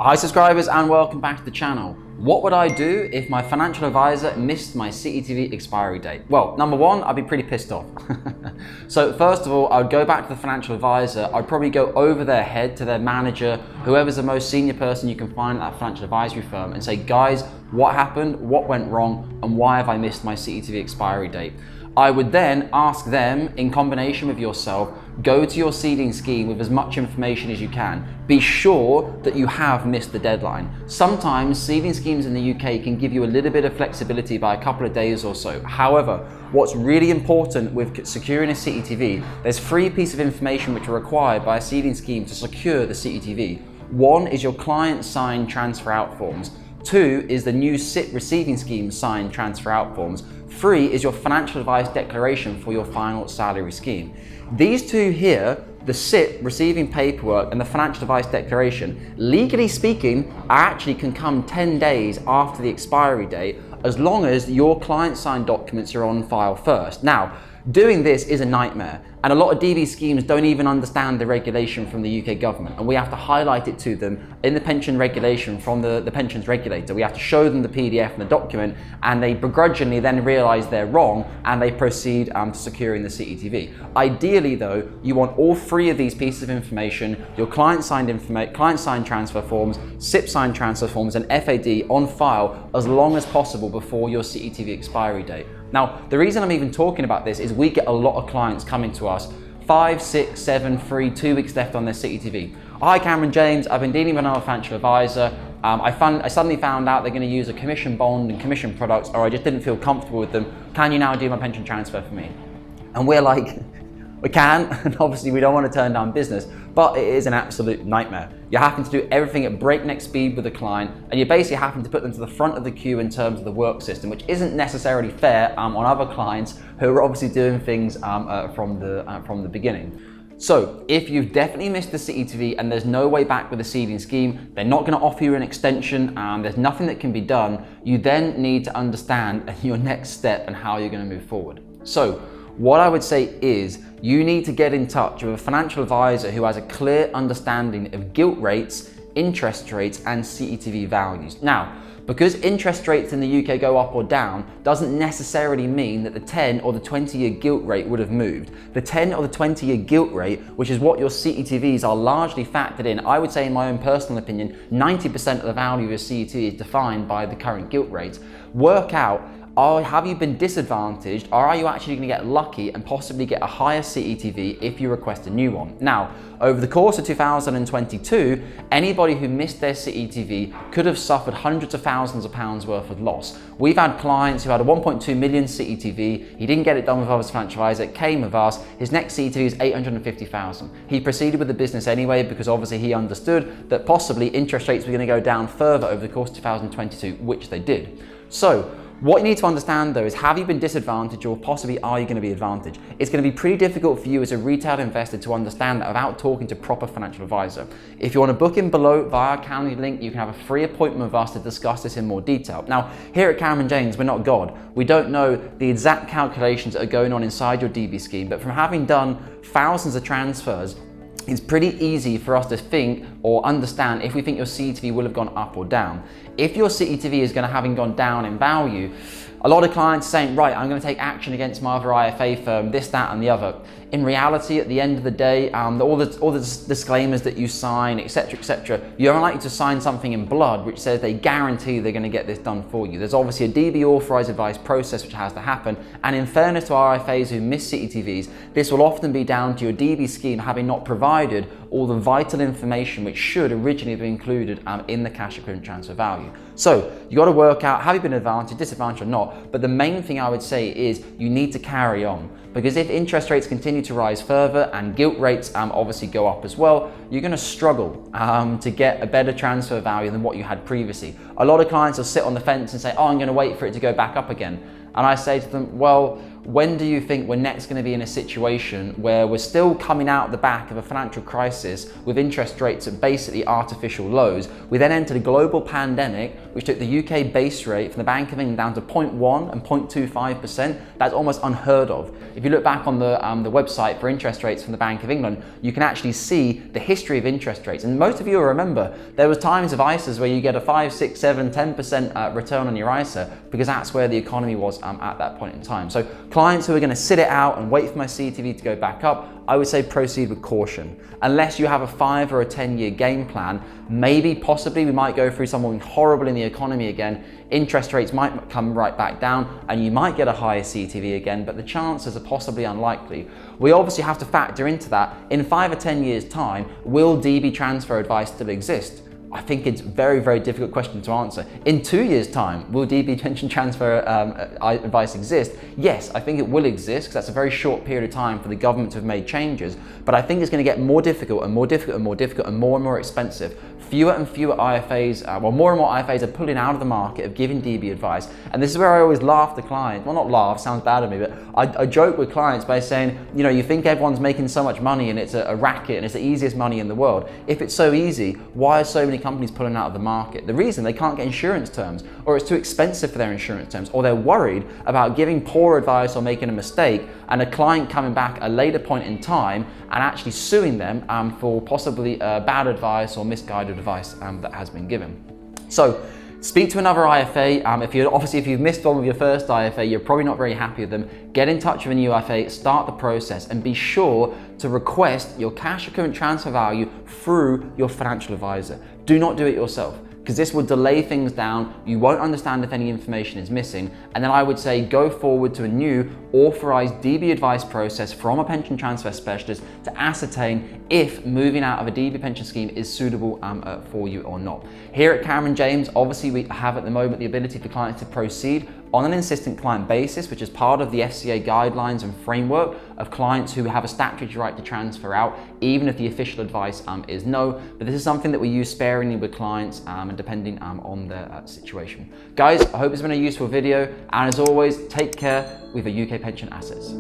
Hi subscribers and welcome back to the channel. What would I do if my financial advisor missed my CETV expiry date? Well, number one, I'd be pretty pissed off. So first of all, I'd go back to the financial advisor. I'd probably go over their head to their manager, whoever's the most senior person you can find at that financial advisory firm, and say, guys, what happened, what went wrong, and why have I missed my CETV expiry date? I would then ask them, in combination with yourself, go to your seeding scheme with as much information as you can. Be sure that you have missed the deadline. Sometimes seeding schemes in the UK can give you a little bit of flexibility by a couple of days or so. However, what's really important with securing a CETV, there's 3 pieces of information which are required by a seeding scheme to secure the CETV. 1 is your client signed transfer out forms. 2 is the new SIP receiving scheme signed transfer out forms. 3 is your financial advice declaration for your final salary scheme. These 2 here, the SIP receiving paperwork and the financial advice declaration, legally speaking, actually can come 10 days after the expiry date as long as your client signed documents are on file first. Now, doing this is a nightmare, and a lot of DB schemes don't even understand the regulation from the UK government, and we have to highlight it to them in the pension regulation from the pensions regulator. We have to show them the PDF and the document, and they begrudgingly then realise they're wrong and they proceed to securing the CETV. Ideally though, you want all 3 of these pieces of information, your client signed transfer forms, SIP signed transfer forms and FAD on file as long as possible before your CETV expiry date. Now, the reason I'm even talking about this is we get a lot of clients coming to us 5, 6, 7, 3, 2 weeks left on their CETV. Hi Cameron James, I've been dealing with another financial advisor. I suddenly found out they're going to use a commission bond and commission products, or I just didn't feel comfortable with them. Can you now do my pension transfer for me? And we're like, we can, and obviously we don't want to turn down business, but it is an absolute nightmare. You're having to do everything at breakneck speed with the client, and you're basically having to put them to the front of the queue in terms of the work system, which isn't necessarily fair on other clients who are obviously doing things from the beginning. So if you've definitely missed the CETV and there's no way back with the seeding scheme, they're not going to offer you an extension, there's nothing that can be done, you then need to understand your next step and how you're going to move forward. So what I would say is you need to get in touch with a financial advisor who has a clear understanding of gilt rates, interest rates and CETV values. Now, because interest rates in the UK go up or down doesn't necessarily mean that the 10 or the 20-year gilt rate would have moved. The 10 or the 20-year gilt rate, which is what your CETVs are largely factored in, I would say in my own personal opinion, 90% of the value of your CETV is defined by the current gilt rate. Work out, have you been disadvantaged, or are you actually going to get lucky and possibly get a higher CETV if you request a new one? Now, over the course of 2022, anybody who missed their CETV could have suffered hundreds of thousands of pounds worth of loss. We've had clients who had a 1.2 million CETV, he didn't get it done with his financial advisor, it came with us, his next CETV is 850,000. He proceeded with the business anyway because obviously he understood that possibly interest rates were going to go down further over the course of 2022, which they did. So, what you need to understand though is, have you been disadvantaged or possibly are you going to be advantaged? It's going to be pretty difficult for you as a retail investor to understand that without talking to a proper financial advisor. If you want to book in below via our Calendly link, you can have a free appointment with us to discuss this in more detail. Now, here at Cameron James, we're not God. We don't know the exact calculations that are going on inside your DB scheme, but from having done thousands of transfers, it's pretty easy for us to think or understand if we think your CETV will have gone up or down. If your CETV is going to having gone down in value, a lot of clients are saying, right, I'm going to take action against my other IFA firm, this, that, and the other. In reality, at the end of the day, all the disclaimers that you sign, etc., you're unlikely to sign something in blood which says they guarantee they're going to get this done for you. There's obviously a DB authorised advice process which has to happen, and in fairness to our IFAs who miss CETVs, this will often be down to your DB scheme having not provided all the vital information which should originally be included in the cash equivalent transfer value. So you got to work out, have you been advantaged, disadvantaged or not? But the main thing I would say is you need to carry on, because if interest rates continue to rise further and gilt rates obviously go up as well, you're going to struggle to get a better transfer value than what you had previously. A lot of clients will sit on the fence and say, oh, I'm going to wait for it to go back up again. And I say to them, well, when do you think we're next going to be in a situation where we're still coming out the back of a financial crisis with interest rates at basically artificial lows? We then entered a global pandemic, which took the UK base rate from the Bank of England down to 0.1 and 0.25%. That's almost unheard of. If you look back on the website for interest rates from the Bank of England, you can actually see the history of interest rates. And most of you will remember, there was times of ISAs where you get a 5, 6, 7, 10% return on your ISA, because that's where the economy was at that point in time. So clients who are going to sit it out and wait for my CETV to go back up, I would say proceed with caution. Unless you have a 5 or a 10-year game plan, maybe possibly we might go through something horrible in the economy again. Interest rates might come right back down and you might get a higher CETV again, but the chances are possibly unlikely. We obviously have to factor into that. In 5 or 10 years' time, will DB transfer advice still exist? I think it's a very, very difficult question to answer. In 2 years' time, will DB pension transfer advice exist? Yes, I think it will exist, because that's a very short period of time for the government to have made changes. But I think it's going to get more difficult and more difficult and more difficult and more expensive. Fewer and fewer IFAs, more and more IFAs are pulling out of the market of giving DB advice. And this is where I always laugh the client. Well, not laugh, sounds bad at me, but I joke with clients by saying, you know, you think everyone's making so much money and it's a racket and it's the easiest money in the world. If it's so easy, why are so many companies pulling out of the market? The reason, they can't get insurance terms, or it's too expensive for their insurance terms, or they're worried about giving poor advice or making a mistake and a client coming back at a later point in time and actually suing them for possibly bad advice or misguided advice that has been given. So speak to another IFA. If you've missed one with your first IFA, you're probably not very happy with them. Get in touch with a new IFA, start the process, and be sure to request your cash recurrent transfer value through your financial advisor. Do not do it yourself, because this will delay things down. You won't understand if any information is missing. And then I would say go forward to a new authorized DB advice process from a pension transfer specialist to ascertain if moving out of a DB pension scheme is suitable for you or not. Here at Cameron James, obviously we have at the moment the ability for clients to proceed on an insistent client basis, which is part of the FCA guidelines and framework of clients who have a statutory right to transfer out, even if the official advice is no. But this is something that we use sparingly with clients and depending on their situation. Guys, I hope it's been a useful video, and as always, take care with your UK pension assets.